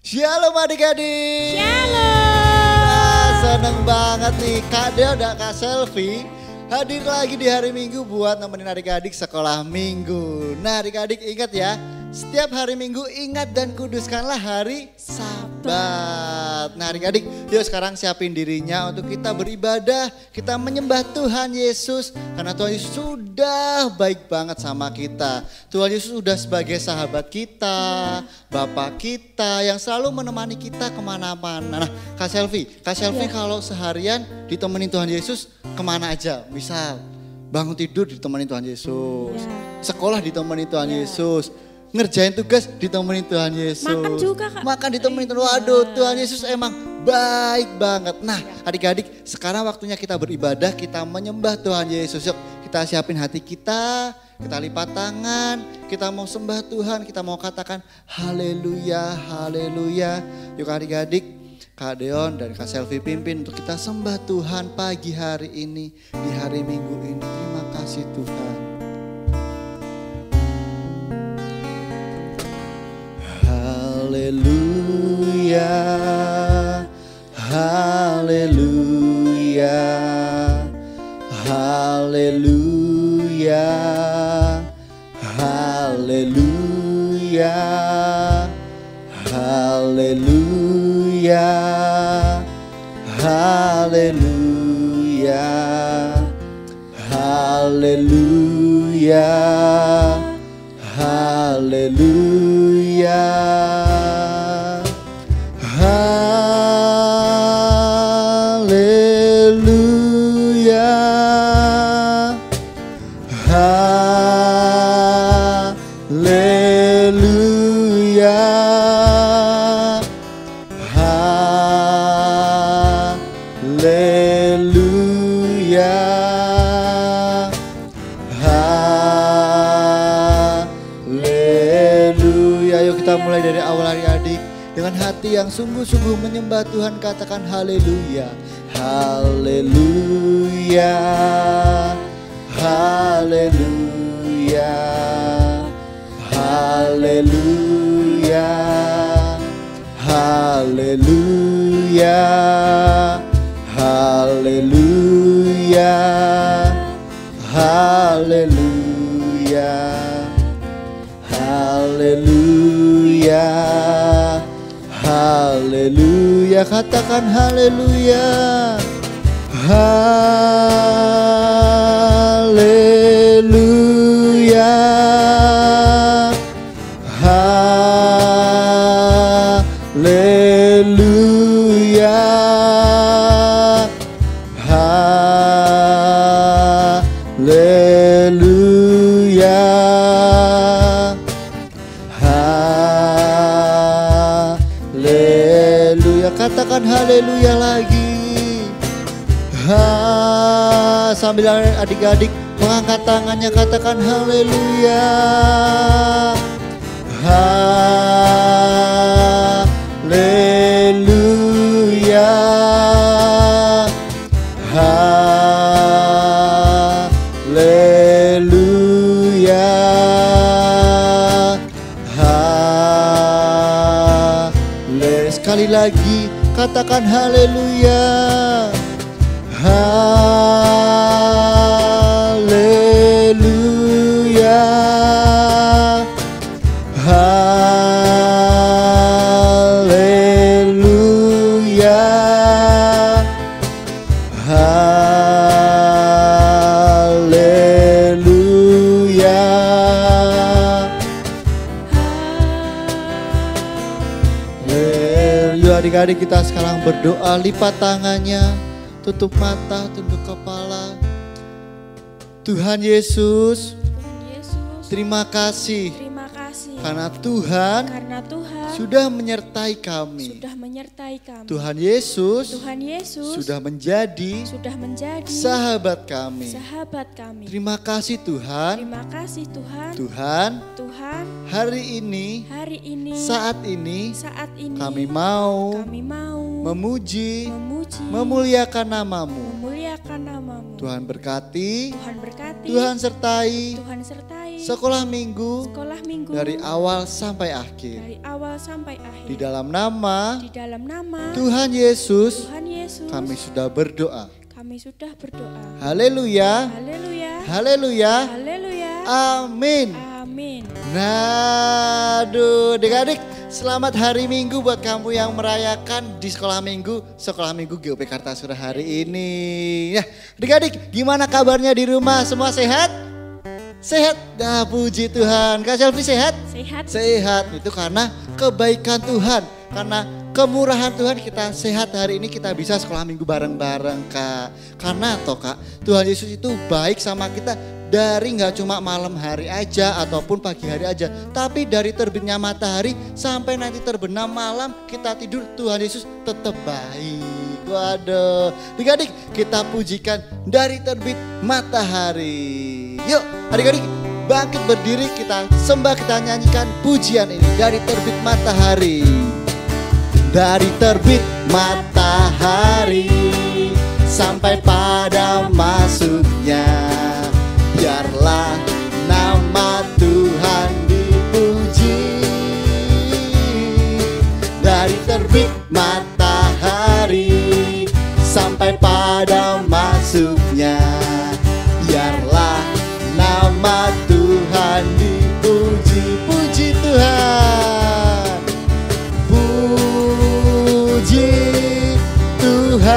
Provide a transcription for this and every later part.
Shalom adik-adik. Shalom. Seneng banget nih Kak Deo dan Kak Selvi hadir lagi di hari Minggu buat nemenin adik-adik sekolah minggu. Nah adik-adik ingat ya, setiap hari Minggu ingat dan kuduskanlah hari Sabat. Nah adik-adik yuk sekarang siapin dirinya untuk kita beribadah, kita menyembah Tuhan Yesus. Karena Tuhan Yesus sudah baik banget sama kita. Tuhan Yesus sudah sebagai sahabat kita, Bapak kita yang selalu menemani kita kemana-mana. Nah Kak Selvi kalau seharian ditemenin Tuhan Yesus kemana aja? Misal bangun tidur ditemenin Tuhan Yesus, sekolah ditemenin Tuhan Yesus, ngerjain tugas ditemenin Tuhan Yesus. Makan juga Kak. Makan ditemenin Tuhan. Waduh Tuhan Yesus emang baik banget. Nah adik-adik sekarang waktunya kita beribadah, kita menyembah Tuhan Yesus. Yuk kita siapin hati kita lipat tangan, kita mau sembah Tuhan, kita mau katakan haleluya, haleluya. Yuk adik-adik, Kak Deon dan Kak Selvi pimpin untuk kita sembah Tuhan pagi hari ini, di hari Minggu ini. Terima kasih Tuhan. Haleluya, haleluya, haleluya, haleluya, haleluya, haleluya, haleluya, haleluya. Haleluya, haleluya, haleluya, haleluya. Ayo kita mulai dari awal adik-adik. Dengan hati yang sungguh-sungguh menyembah Tuhan, katakan haleluya. Haleluya, haleluya, haleluya, haleluya, haleluya, haleluya, haleluya. Haleluya, katakan haleluya. Haleluya, haleluya, haleluya. Katakan haleluya lagi. Sambil adik-adik mengangkat tangannya, katakan haleluya. Haleluya, haleluya, sekali lagi katakan haleluya. Haleluya, haleluya, haleluya. Adik-adik kita sekarang berdoa, lipat tangannya, tutup mata, tunduk kepala. Tuhan Yesus, terima kasih karena Tuhan sudah menyertai kami. Tuhan Yesus sudah menjadi sahabat kami. Terima kasih Tuhan. Tuhan, hari ini, saat ini, kami mau memuji, memuliakan namamu. Tuhan berkati, Tuhan sertai Sekolah Minggu dari awal sampai akhir. Di dalam nama Tuhan Yesus, kami sudah berdoa. Haleluya. Haleluya. Amin. Nah, aduh, adik-adik, selamat hari Minggu buat kamu yang merayakan di sekolah Minggu GOP Kartasura hari ini. Ya, adik-adik, gimana kabarnya di rumah? Semua sehat? Sehat? Nah, puji Tuhan. Kak Selvi sehat? Sehat. Itu karena kebaikan Tuhan, karena kemurahan Tuhan kita sehat hari ini, kita bisa sekolah Minggu bareng-bareng, Kak. Karena Kak, Tuhan Yesus itu baik sama kita dari nggak cuma malam hari aja ataupun pagi hari aja, tapi dari terbitnya matahari sampai nanti terbenam malam kita tidur, Tuhan Yesus tetap baik. Waduh, adik-adik, kita pujikan dari terbit matahari. Yuk adik-adik, bangkit berdiri, kita sembah, kita nyanyikan pujian ini dari terbit matahari. Dari terbit matahari sampai pada masuknya, biarlah nama Tuhan dipuji. Dari terbit matahari sampai pada masuknya, biarlah nama Tuhan dipuji. Puji Tuhan, puji Tuhan,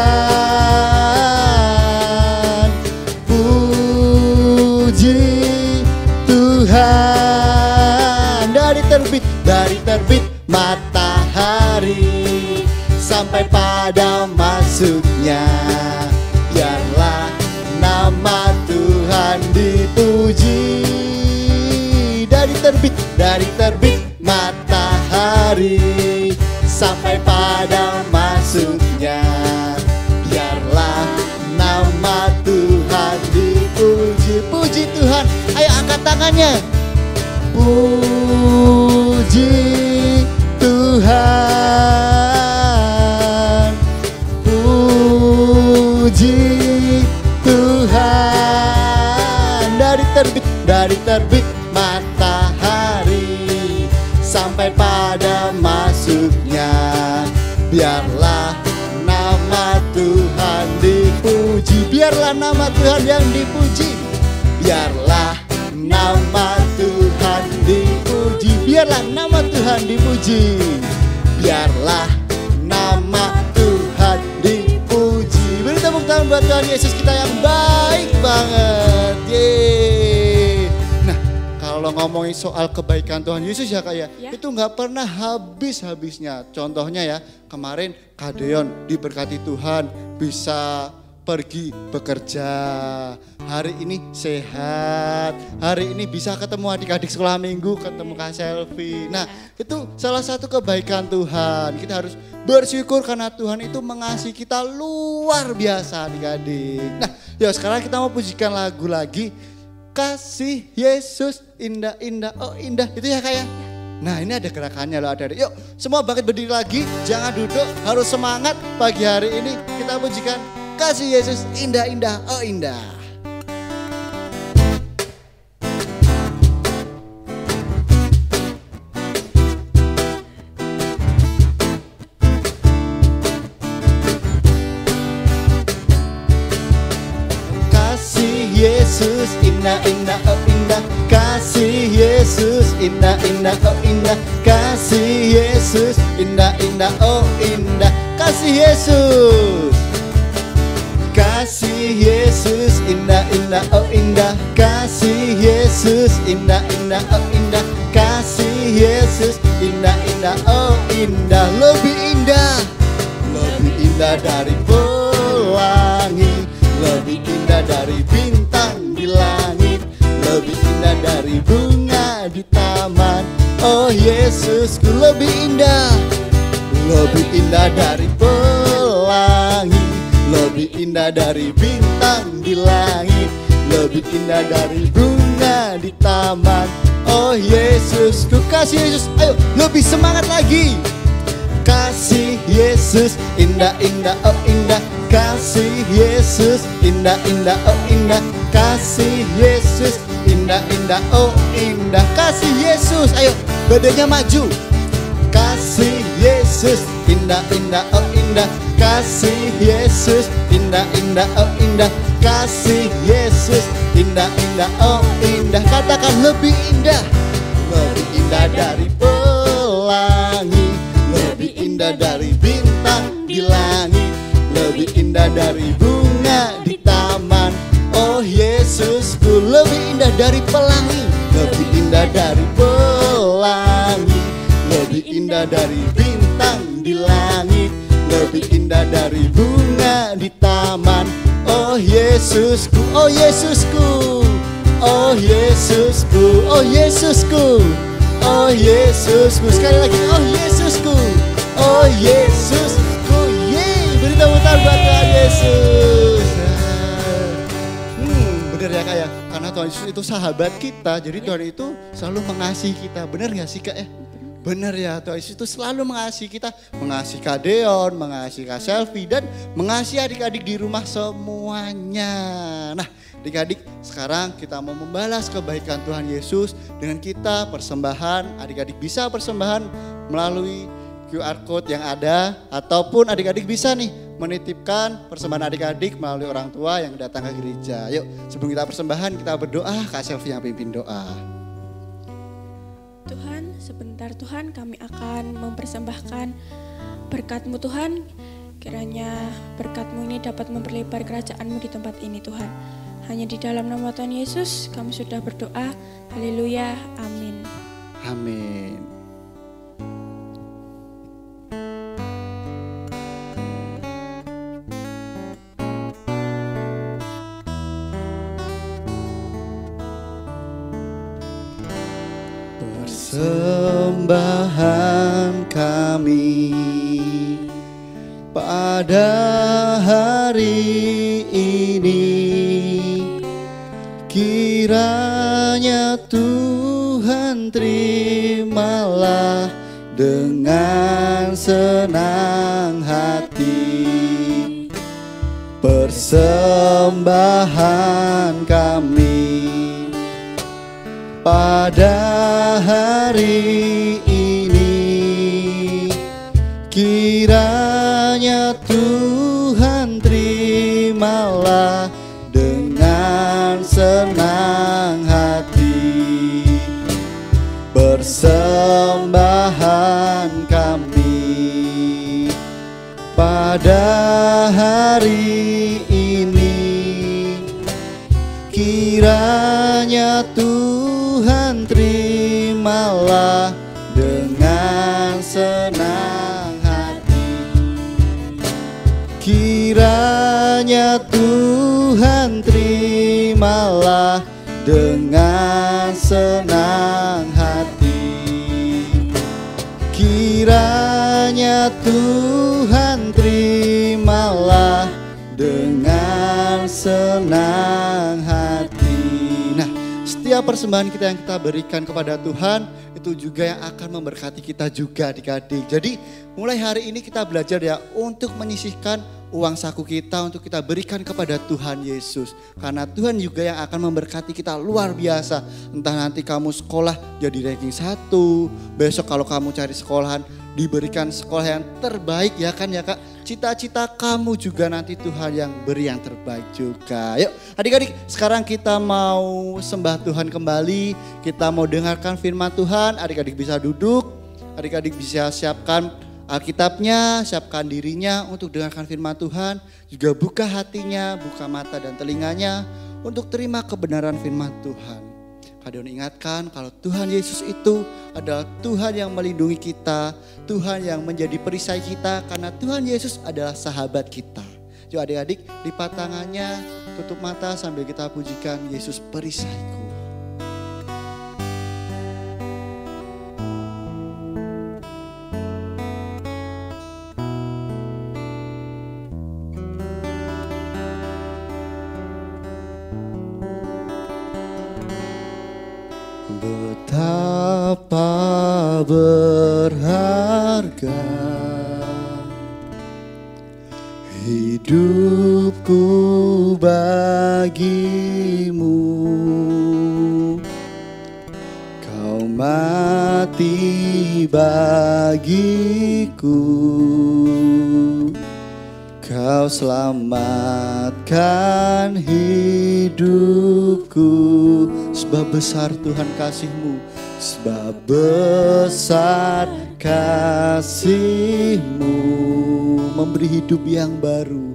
puji Tuhan. Dari terbit matahari sampai pada masuknya, biarlah nama Tuhan dipuji. Dari terbit matahari sampai pada masuknya, biarlah nama Tuhan dipuji. Puji Tuhan, ayo angkat tangannya. Puji Tuhan, puji Tuhan. Dari terbit matahari sampai pada masuknya, biarlah nama Tuhan dipuji. Biarlah nama Tuhan yang dipuji. Biarlah nama Tuhan dipuji. Biarlah nama Tuhan dipuji. Biarlah nama Tuhan dipuji. Beri tepuk tangan buat Tuhan Yesus kita yang baik banget. Yeay. Nah, kalau ngomongin soal kebaikan Tuhan Yesus ya Kak ya, itu nggak pernah habis-habisnya. Contohnya ya, kemarin Kak Deon diberkati Tuhan bisa pergi bekerja, hari ini sehat, hari ini bisa ketemu adik-adik sekolah Minggu, ketemu Kak Selvi. Nah, itu salah satu kebaikan Tuhan. Kita harus bersyukur karena Tuhan itu mengasihi kita luar biasa adik-adik. Nah, yuk sekarang kita mau pujikan lagu lagi, Kasih Yesus indah-indah, oh indah, itu ya Kak ya. Nah, ini ada gerakannya loh adik-adik. Yuk semua bangkit berdiri lagi, jangan duduk, harus semangat pagi hari ini. Kita pujikan Kasih Yesus indah-indah, oh indah. Kasih Yesus indah-indah, oh indah. Kasih Yesus indah-indah, oh indah. Kasih Yesus indah-indah, oh indah. Kasih Yesus. Kasih Yesus indah-indah, oh indah. Kasih Yesus indah-indah, oh indah. Kasih Yesus indah-indah, oh indah. Lebih indah, lebih indah dari pelangi, lebih indah dari bintang di langit, lebih indah dari bunga di taman. Oh Yesusku lebih indah, lebih indah dari pelangi, lebih indah dari bintang di langit, lebih indah dari bunga di taman. Oh Yesusku, kasih Yesus, ayo lebih semangat lagi. Kasih Yesus indah-indah, oh indah. Kasih Yesus indah-indah, oh indah. Kasih Yesus indah indah, indah, oh indah. Kasih Yesus, ayo badannya maju. Kasih Yesus, indah, indah, oh indah. Kasih Yesus, indah, indah, oh indah. Kasih Yesus, indah, indah, oh indah. Katakan lebih indah. Lebih indah dari pelangi, lebih indah dari bintang di langit, lebih indah dari bunga di taman. Oh Yesusku, lebih indah dari pelangi, lebih indah dari pelangi, lebih indah dari bintang di langit, lebih indah dari bunga di taman. Oh Yesusku, oh Yesusku, oh Yesusku, oh Yesusku, oh Yesusku. Sekali lagi, oh Yesusku, oh Yesusku. Yeay, beri tepuk tangan buat Tuhan Yesus. Bener ya Kak ya, karena Tuhan Yesus itu sahabat kita, jadi Tuhan itu selalu mengasihi kita. Bener gak sih Kak ya? Bener ya, Tuhan Yesus itu selalu mengasihi kita, mengasihi Kak Deon, mengasihi Kak Selvi, dan mengasihi adik-adik di rumah semuanya. Nah, adik-adik, sekarang kita mau membalas kebaikan Tuhan Yesus dengan kita persembahan. Adik-adik bisa persembahan melalui QR Code yang ada, ataupun adik-adik bisa nih menitipkan persembahan adik-adik melalui orang tua yang datang ke gereja. Yuk, sebelum kita persembahan, kita berdoa. Kak Selvi yang pimpin doa. Tuhan, sebentar Tuhan kami akan mempersembahkan berkat-Mu Tuhan. Kiranya berkat-Mu ini dapat memperlebar kerajaan-Mu di tempat ini Tuhan. Hanya di dalam nama Tuhan Yesus kami sudah berdoa. Haleluya, amin. Amin. Persembahan kami pada hari ini, kiranya Tuhan terimalah dengan senang hati. Persembahan kami pada hari ini, kiranya Tuhan terimalah dengan senang hati. Persembahan kami pada hari ini, kiranya Tuhan terimalah dengan senang hati. Kiranya Tuhan terimalah dengan senang hati. Kiranya Tuhan terimalah dengan senang hati. Nah, setiap persembahan kita yang kita berikan kepada Tuhan, itu juga yang akan memberkati kita juga adik-adik. Jadi mulai hari ini kita belajar ya untuk menyisihkan uang saku kita untuk kita berikan kepada Tuhan Yesus. Karena Tuhan juga yang akan memberkati kita luar biasa. Entah nanti kamu sekolah jadi ranking 1, besok kalau kamu cari sekolahan diberikan sekolah yang terbaik ya kan ya Kak. Cita-cita kamu juga nanti Tuhan yang beri yang terbaik juga. Yuk adik-adik, sekarang kita mau sembah Tuhan kembali. Kita mau dengarkan firman Tuhan. Adik-adik bisa duduk, adik-adik bisa siapkan Alkitabnya, siapkan dirinya untuk dengarkan firman Tuhan. Juga buka hatinya, buka mata dan telinganya untuk terima kebenaran firman Tuhan. Kalian ingatkan kalau Tuhan Yesus itu adalah Tuhan yang melindungi kita, Tuhan yang menjadi perisai kita, karena Tuhan Yesus adalah sahabat kita. Yuk adik-adik, lipat tangannya, tutup mata sambil kita pujikan Yesus perisaiku. Betapa berharga hidupku bagimu, mati bagiku. Kau selamatkan hidupku. Sebab besar Tuhan kasih-Mu, sebab besar kasih-Mu, memberi hidup yang baru,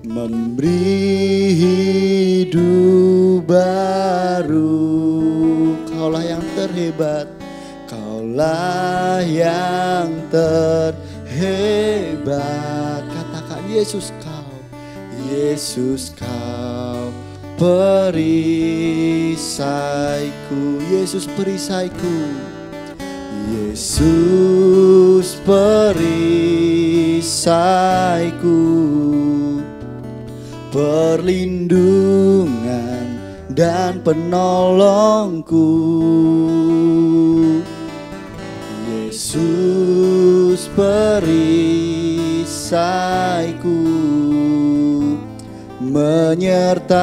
memberi hidup baru. Kaulah yang terhebat, Kaulah yang terhebat. Katakan Yesus Kau, Yesus Kau perisaiku, Yesus perisaiku, Yesus perisaiku, perlindungan dan penolongku. Yesus perisaiku, menyertaiku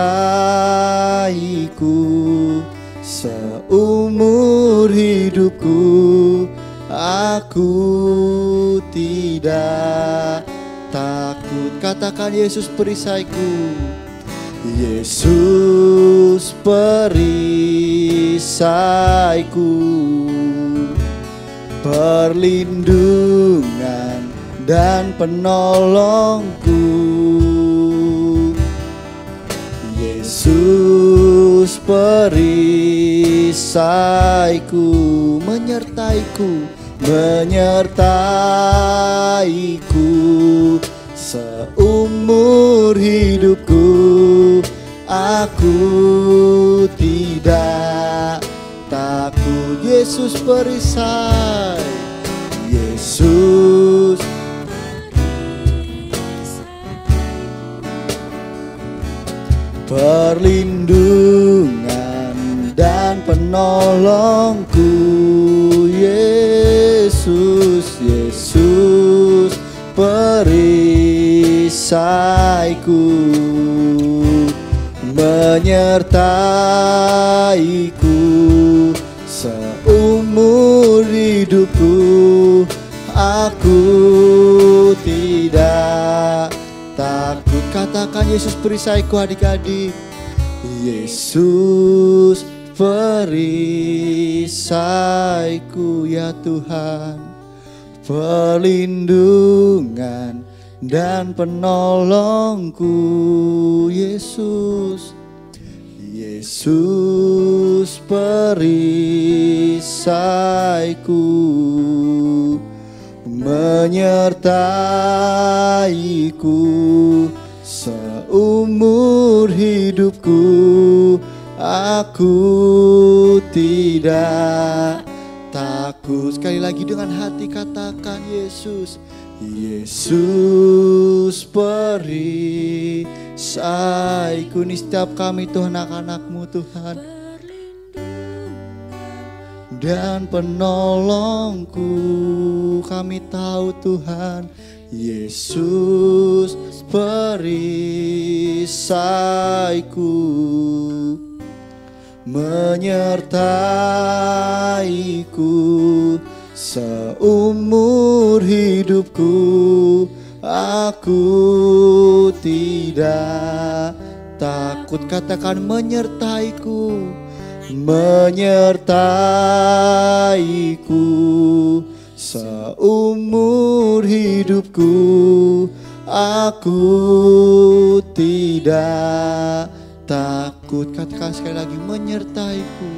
seumur hidupku. Aku tidak takut. Katakan Yesus perisaiku, Yesus perisaiku, perlindungan dan penolongku. Yesus perisaiku, menyertaiku, menyertaiku seumur hidupku. Aku tidak takut. Yesus perisai, Yesus perlindungan dan penolongku. Yesus, Yesus perisaiku, menyertaiku seumur hidupku. Aku tidak takut. Katakan Yesus perisaiku adik-adik. Yesus perisaiku ya Tuhan, perlindungan dan penolongku. Yesus, Yesus perisaiku, menyertaiku seumur hidupku. Aku tidak takut. Sekali lagi dengan hati katakan Yesus, Yesus perisaiku. Ini setiap kami Tuhan, anak-anak-Mu Tuhan, dan penolongku. Kami tahu Tuhan, Yesus perisaiku, menyertaiku seumur hidupku. Aku tidak takut. Katakan menyertaiku, menyertaiku seumur hidupku. Aku tidak takut. Katakan sekali lagi, menyertaiku,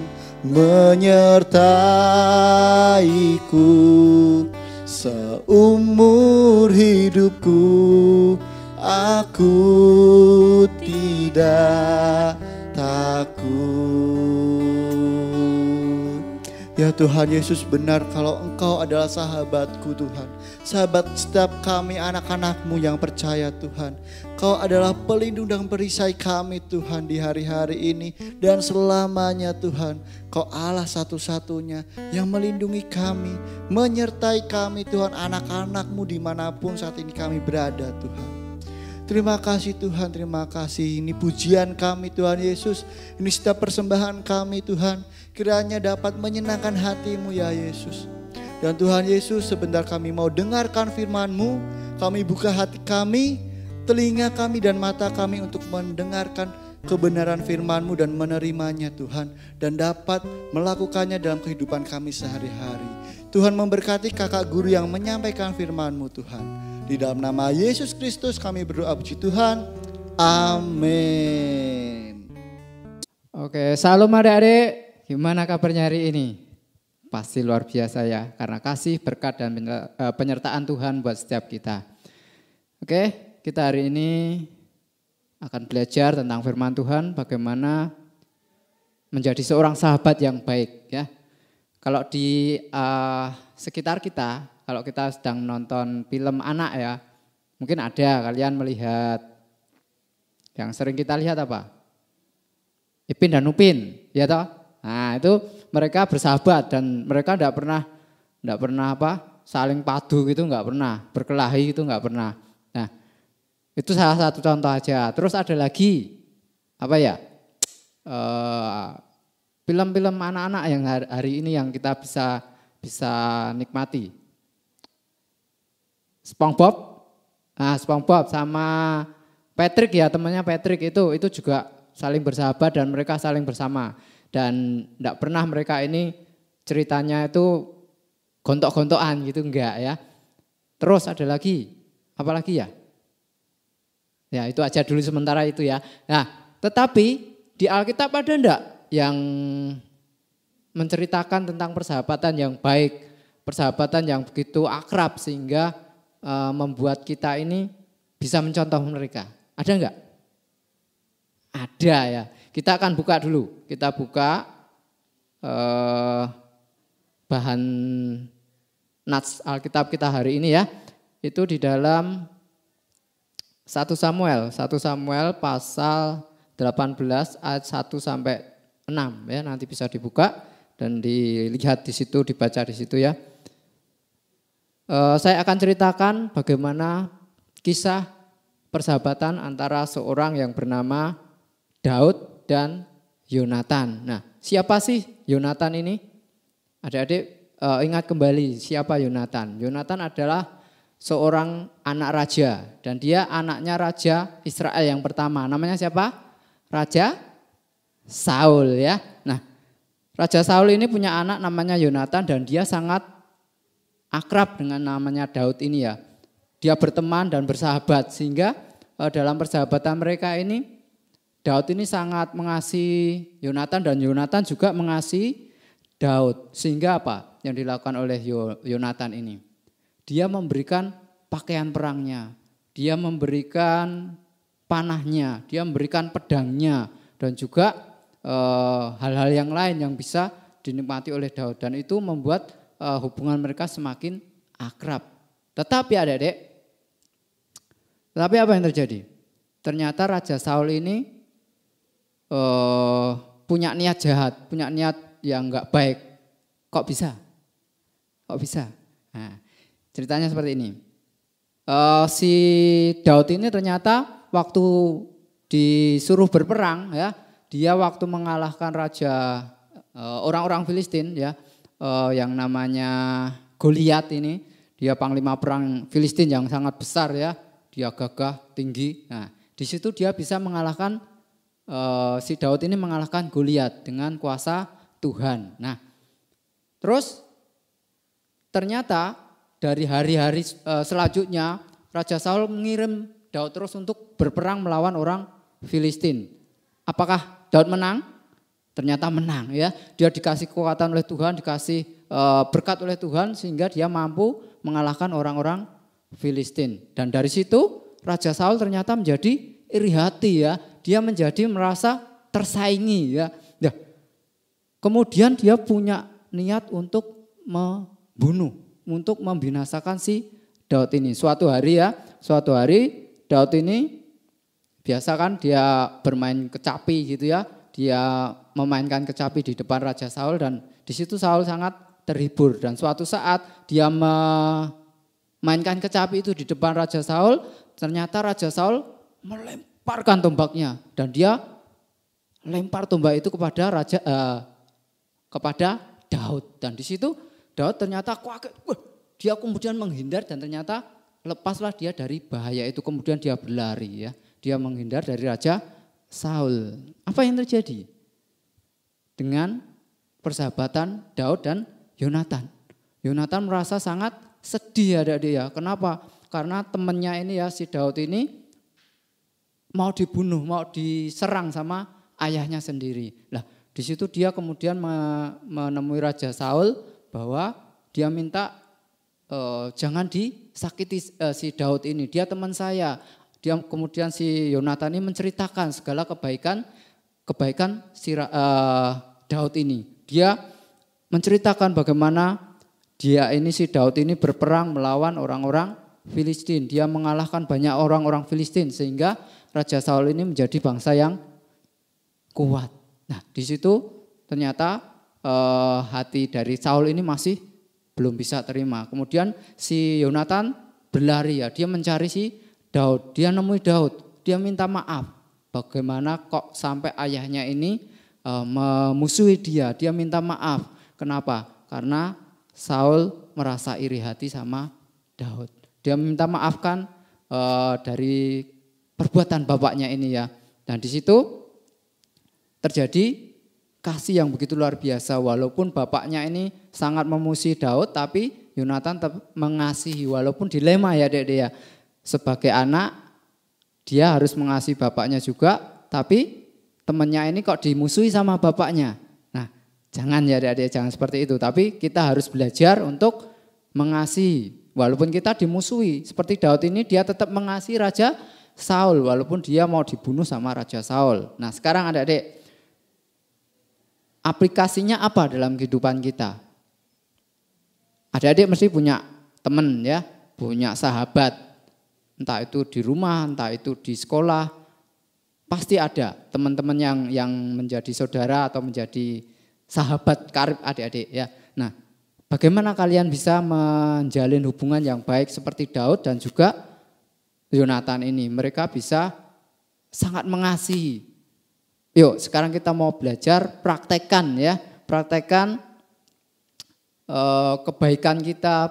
menyertaiku seumur hidupku. Aku tidak takut. Ya Tuhan Yesus, benar kalau Engkau adalah sahabatku Tuhan, sahabat setiap kami anak-anak-Mu yang percaya Tuhan. Kau adalah pelindung dan perisai kami Tuhan di hari-hari ini dan selamanya Tuhan. Kau Allah satu-satunya yang melindungi kami, menyertai kami Tuhan, anak-anak-Mu dimanapun saat ini kami berada Tuhan. Terima kasih Tuhan, terima kasih. Ini pujian kami Tuhan Yesus. Ini setiap persembahan kami Tuhan. Kiranya dapat menyenangkan hati-Mu ya Yesus. Dan Tuhan Yesus, sebentar kami mau dengarkan firman-Mu. Kami buka hati kami, telinga kami dan mata kami untuk mendengarkan kebenaran firman-Mu dan menerimanya Tuhan. Dan dapat melakukannya dalam kehidupan kami sehari-hari. Tuhan memberkati kakak guru yang menyampaikan firman-Mu Tuhan. Di dalam nama Yesus Kristus kami berdoa puji Tuhan. Amin. Oke, salam adik-adik. Gimana kabarnya hari ini? Pasti luar biasa ya, karena kasih, berkat, dan penyertaan Tuhan buat setiap kita. Oke, kita hari ini akan belajar tentang firman Tuhan, bagaimana menjadi seorang sahabat yang baik ya. Kalau di sekitar kita, kalau kita sedang nonton film anak ya, mungkin ada kalian melihat yang sering kita lihat apa? Ipin dan Upin, ya toh? Nah itu mereka bersahabat dan mereka enggak pernah apa? Saling padu gitu, enggak pernah, berkelahi gitu enggak pernah. Nah itu salah satu contoh aja. Terus ada lagi apa ya? Film-film anak-anak yang hari ini yang kita bisa nikmati. SpongeBob, nah SpongeBob sama Patrick ya, temannya Patrick itu juga saling bersahabat dan mereka saling bersama. Dan enggak pernah mereka ini ceritanya itu gontok-gontokan gitu, enggak ya. Terus ada lagi, apa lagi ya? Ya itu aja dulu sementara itu ya. Nah tetapi di Alkitab ada enggak yang menceritakan tentang persahabatan yang baik, persahabatan yang begitu akrab sehingga membuat kita ini bisa mencontoh mereka? Ada enggak? Ada ya. Kita akan buka dulu. Kita buka bahan nats Alkitab kita hari ini ya. Itu di dalam 1 Samuel pasal 18 ayat 1 sampai 6 ya. Nanti bisa dibuka dan dilihat di situ, dibaca di situ ya. Saya akan ceritakan bagaimana kisah persahabatan antara seorang yang bernama Daud dan Yonatan. Nah, siapa sih Yonatan ini? Adik-adik ingat kembali siapa Yonatan. Yonatan adalah seorang anak raja dan dia anaknya raja Israel yang pertama. Namanya siapa? Raja Saul ya. Nah, Raja Saul ini punya anak namanya Yonatan dan dia sangat akrab dengan namanya Daud ini ya. Dia berteman dan bersahabat sehingga dalam persahabatan mereka ini Daud ini sangat mengasihi Yonatan dan Yonatan juga mengasihi Daud. Sehingga apa yang dilakukan oleh Yonatan ini? Dia memberikan pakaian perangnya, dia memberikan panahnya, dia memberikan pedangnya dan juga hal-hal yang lain yang bisa dinikmati oleh Daud. Dan itu membuat hubungan mereka semakin akrab. Tetapi adik-adik, apa yang terjadi? Ternyata Raja Saul ini punya niat jahat, punya niat yang enggak baik. Kok bisa? Nah, ceritanya seperti ini. Si Daud ini ternyata waktu disuruh berperang ya, dia waktu mengalahkan raja orang-orang Filistin ya, yang namanya Goliat ini, dia panglima perang Filistin yang sangat besar ya, dia gagah, tinggi. Nah, di situ dia bisa mengalahkan si Daud ini mengalahkan Goliat dengan kuasa Tuhan. Nah, terus ternyata dari hari-hari selanjutnya Raja Saul mengirim Daud terus untuk berperang melawan orang Filistin. Apakah Daud menang? Ternyata menang ya. Dia dikasih kekuatan oleh Tuhan, dikasih berkat oleh Tuhan sehingga dia mampu mengalahkan orang-orang Filistin. Dan dari situ Raja Saul ternyata menjadi iri hati ya. Dia menjadi merasa tersaingi ya. Nah, kemudian dia punya niat untuk membunuh, untuk membinasakan si Daud ini. Suatu hari Daud ini biasa kan dia bermain kecapi gitu ya. Dia memainkan kecapi di depan Raja Saul dan di situ Saul sangat terhibur. Dan suatu saat dia memainkan kecapi itu di depan Raja Saul, ternyata Raja Saul melemparkan tombaknya dan dia lempar tombak itu kepada Daud, dan di situ Daud ternyata kaget. Dia kemudian menghindar dan ternyata lepaslah dia dari bahaya itu, kemudian dia berlari ya. Dia menghindar dari Raja Saul. Apa yang terjadi dengan persahabatan Daud dan Yonatan? Yonatan merasa sangat sedih adik-adik ya. Kenapa? Karena temannya ini ya, si Daud ini mau dibunuh, mau diserang sama ayahnya sendiri. Lah, di situ dia kemudian menemui Raja Saul bahwa dia minta jangan disakiti si Daud ini. Dia teman saya. Dia kemudian si Yonatan ini menceritakan segala kebaikan si Daud ini. Dia menceritakan bagaimana dia ini, si Daud ini berperang melawan orang-orang Filistin. Dia mengalahkan banyak orang-orang Filistin sehingga Raja Saul ini menjadi bangsa yang kuat. Nah, di situ ternyata hati dari Saul ini masih belum bisa terima. Kemudian si Yonatan berlari ya, dia mencari si Daud. Dia nemui Daud, dia minta maaf. Bagaimana kok sampai ayahnya ini memusuhi dia. Dia minta maaf. Kenapa? Karena Saul merasa iri hati sama Daud. Dia minta maafkan dari perbuatan bapaknya ini ya. Dan di situ terjadi kasih yang begitu luar biasa. Walaupun bapaknya ini sangat memusuhi Daud, tapi Yonatan tetap mengasihi. Walaupun dilema ya dek ya. Sebagai anak dia harus mengasihi bapaknya juga, tapi temannya ini kok dimusuhi sama bapaknya. Nah, jangan ya dek, jangan seperti itu. Tapi kita harus belajar untuk mengasihi. Walaupun kita dimusuhi, seperti Daud ini dia tetap mengasihi Raja Saul walaupun dia mau dibunuh sama Raja Saul. Nah, sekarang adik-adik, aplikasinya apa dalam kehidupan kita? Adik-adik mesti punya teman ya, punya sahabat. Entah itu di rumah, entah itu di sekolah. Pasti ada teman-teman yang menjadi saudara atau menjadi sahabat karib adik-adik ya. Nah, bagaimana kalian bisa menjalin hubungan yang baik seperti Daud dan juga Yonatan ini? Mereka bisa sangat mengasihi. Yuk, sekarang kita mau belajar praktekkan ya. Praktekkan kebaikan kita,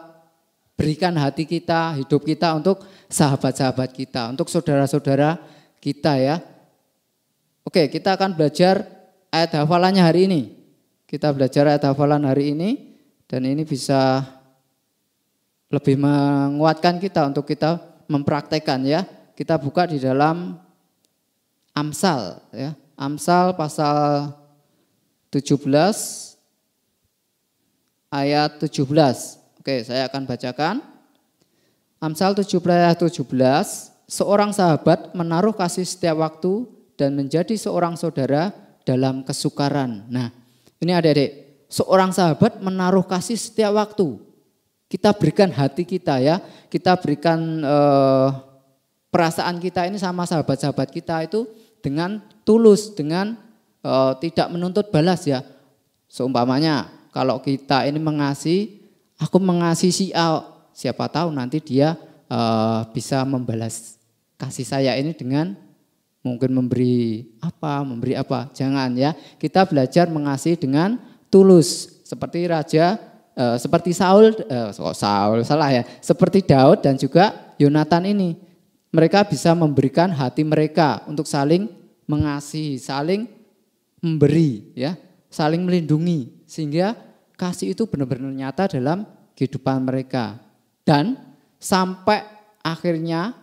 berikan hati kita, hidup kita untuk sahabat-sahabat kita, untuk saudara-saudara kita ya. Oke, kita akan belajar ayat hafalannya hari ini. Kita belajar ayat hafalan hari ini dan ini bisa lebih menguatkan kita untuk kita mempraktekkan ya. Kita buka di dalam Amsal ya. Amsal pasal 17 ayat 17. Oke, saya akan bacakan. Amsal 17 ayat 17. Seorang sahabat menaruh kasih setiap waktu dan menjadi seorang saudara dalam kesukaran. Nah, ini adik-adik, seorang sahabat menaruh kasih setiap waktu. Kita berikan hati kita ya, kita berikan perasaan kita ini sama sahabat-sahabat kita itu dengan tulus, dengan tidak menuntut balas ya. Seumpamanya kalau kita ini mengasihi, aku mengasihi si A, siapa tahu nanti dia bisa membalas kasih saya ini dengan mungkin memberi apa. Jangan ya, kita belajar mengasihi dengan tulus. Seperti Saul salah ya. Seperti Daud dan juga Yonatan ini. Mereka bisa memberikan hati mereka untuk saling mengasihi, saling memberi ya, saling melindungi sehingga kasih itu benar-benar nyata dalam kehidupan mereka. Dan sampai akhirnya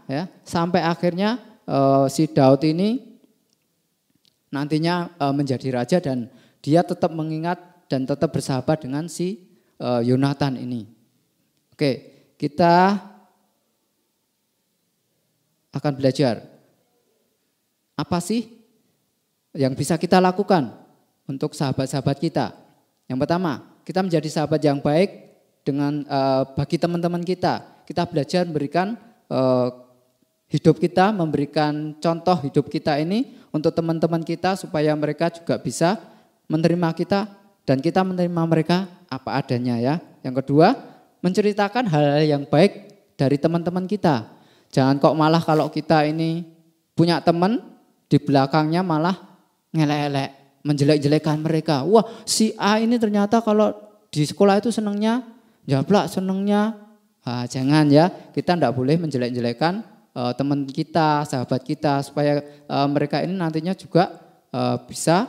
si Daud ini nantinya menjadi raja dan dia tetap mengingat dan tetap bersahabat dengan si Yonatan ini. Oke, kita akan belajar apa sih yang bisa kita lakukan untuk sahabat-sahabat kita. Yang pertama, kita menjadi sahabat yang baik dengan bagi teman-teman kita. Kita belajar memberikan hidup kita, memberikan contoh hidup kita ini untuk teman-teman kita supaya mereka juga bisa menerima kita dan kita menerima mereka apa adanya ya. Yang kedua, menceritakan hal-hal yang baik dari teman-teman kita. Jangan kok malah kalau kita ini punya teman di belakangnya malah ngelek-elek, menjelek-jelekan mereka. Wah, si A ini ternyata kalau di sekolah itu senangnya jablak, senangnya. Jangan ya, kita tidak boleh menjelek-jelekan teman kita, sahabat kita, supaya mereka ini nantinya juga bisa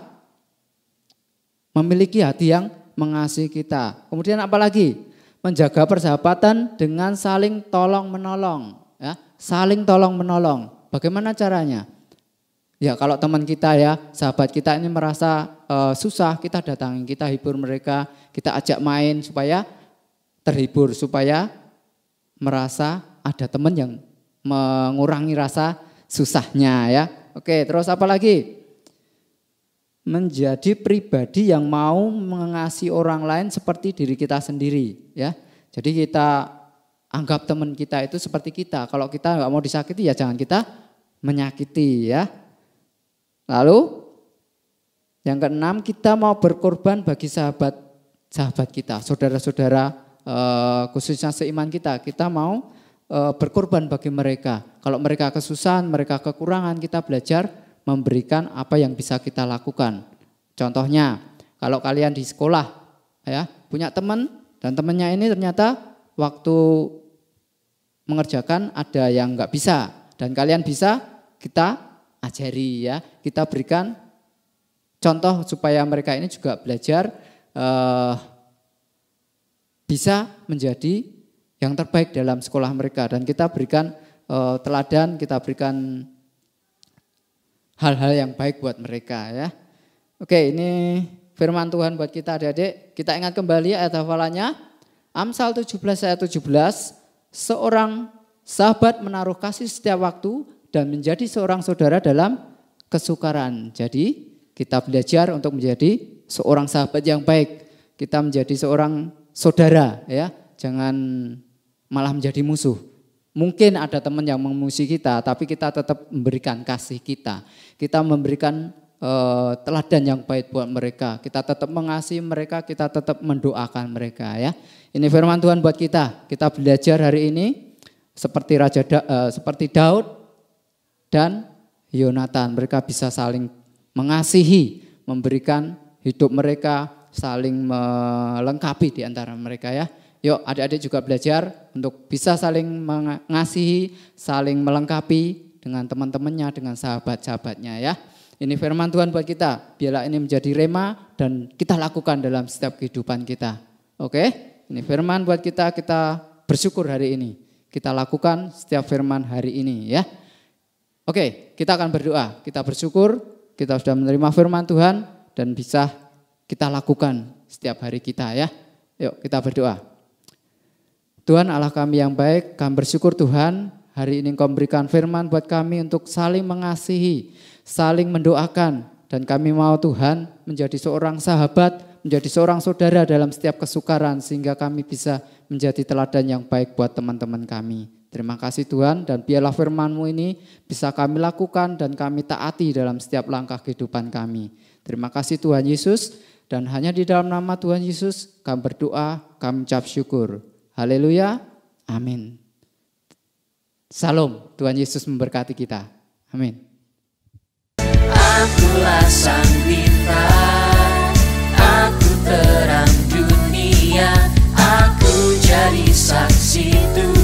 memiliki hati yang mengasihi kita. Kemudian apalagi? Menjaga persahabatan dengan saling tolong-menolong. Ya, saling tolong-menolong. Bagaimana caranya? Ya kalau teman kita ya, sahabat kita ini merasa susah, kita datangi, kita hibur mereka, kita ajak main supaya terhibur, supaya merasa ada teman yang mengurangi rasa susahnya ya. Oke, terus apa lagi? Menjadi pribadi yang mau mengasihi orang lain seperti diri kita sendiri ya. Jadi kita anggap teman kita itu seperti kita. Kalau kita nggak mau disakiti ya jangan kita menyakiti ya. Lalu yang keenam, kita mau berkorban bagi sahabat kita, saudara-saudara khususnya seiman kita. Kita mau berkorban bagi mereka. Kalau mereka kesusahan, mereka kekurangan, kita belajar memberikan apa yang bisa kita lakukan. Contohnya, kalau kalian di sekolah ya, punya teman dan temannya ini ternyata waktu mengerjakan ada yang nggak bisa dan kalian bisa, kita ajari ya, kita berikan contoh supaya mereka ini juga belajar bisa menjadi yang terbaik dalam sekolah mereka, dan kita berikan teladan, kita berikan hal-hal yang baik buat mereka ya. Oke, ini firman Tuhan buat kita adik-adik. Kita ingat kembali ayat hafalannya. Amsal 17 ayat 17, seorang sahabat menaruh kasih setiap waktu dan menjadi seorang saudara dalam kesukaran. Jadi kita belajar untuk menjadi seorang sahabat yang baik. Kita menjadi seorang saudara ya, jangan malah menjadi musuh. Mungkin ada teman yang memusuhi kita, tapi kita tetap memberikan kasih kita. Kita memberikan teladan yang baik buat mereka. Kita tetap mengasihi mereka, kita tetap mendoakan mereka ya. Ini firman Tuhan buat kita. Kita belajar hari ini seperti Daud dan Yonatan. Mereka bisa saling mengasihi, memberikan hidup mereka, saling melengkapi di antara mereka ya. Yuk adik-adik juga belajar untuk bisa saling mengasihi, saling melengkapi dengan teman-temannya, dengan sahabat-sahabatnya ya. Ini firman Tuhan buat kita, biarlah ini menjadi rema dan kita lakukan dalam setiap kehidupan kita. Oke, ini firman buat kita, kita bersyukur hari ini. Kita lakukan setiap firman hari ini ya. Oke, kita akan berdoa, kita bersyukur, kita sudah menerima firman Tuhan dan bisa kita lakukan setiap hari kita ya. Yuk kita berdoa. Tuhan Allah kami yang baik, kami bersyukur Tuhan, hari ini Engkau memberikan firman buat kami untuk saling mengasihi, saling mendoakan. Dan kami mau Tuhan menjadi seorang sahabat, menjadi seorang saudara dalam setiap kesukaran, sehingga kami bisa menjadi teladan yang baik buat teman-teman kami. Terima kasih Tuhan, dan biarlah firman-Mu ini bisa kami lakukan dan kami taati dalam setiap langkah kehidupan kami. Terima kasih Tuhan Yesus, dan hanya di dalam nama Tuhan Yesus kami berdoa, kami ucap syukur. Haleluya, amin. Salam, Tuhan Yesus memberkati kita. Amin. Akulah sang bintang, aku terang dunia, aku jadi saksi Tuhan.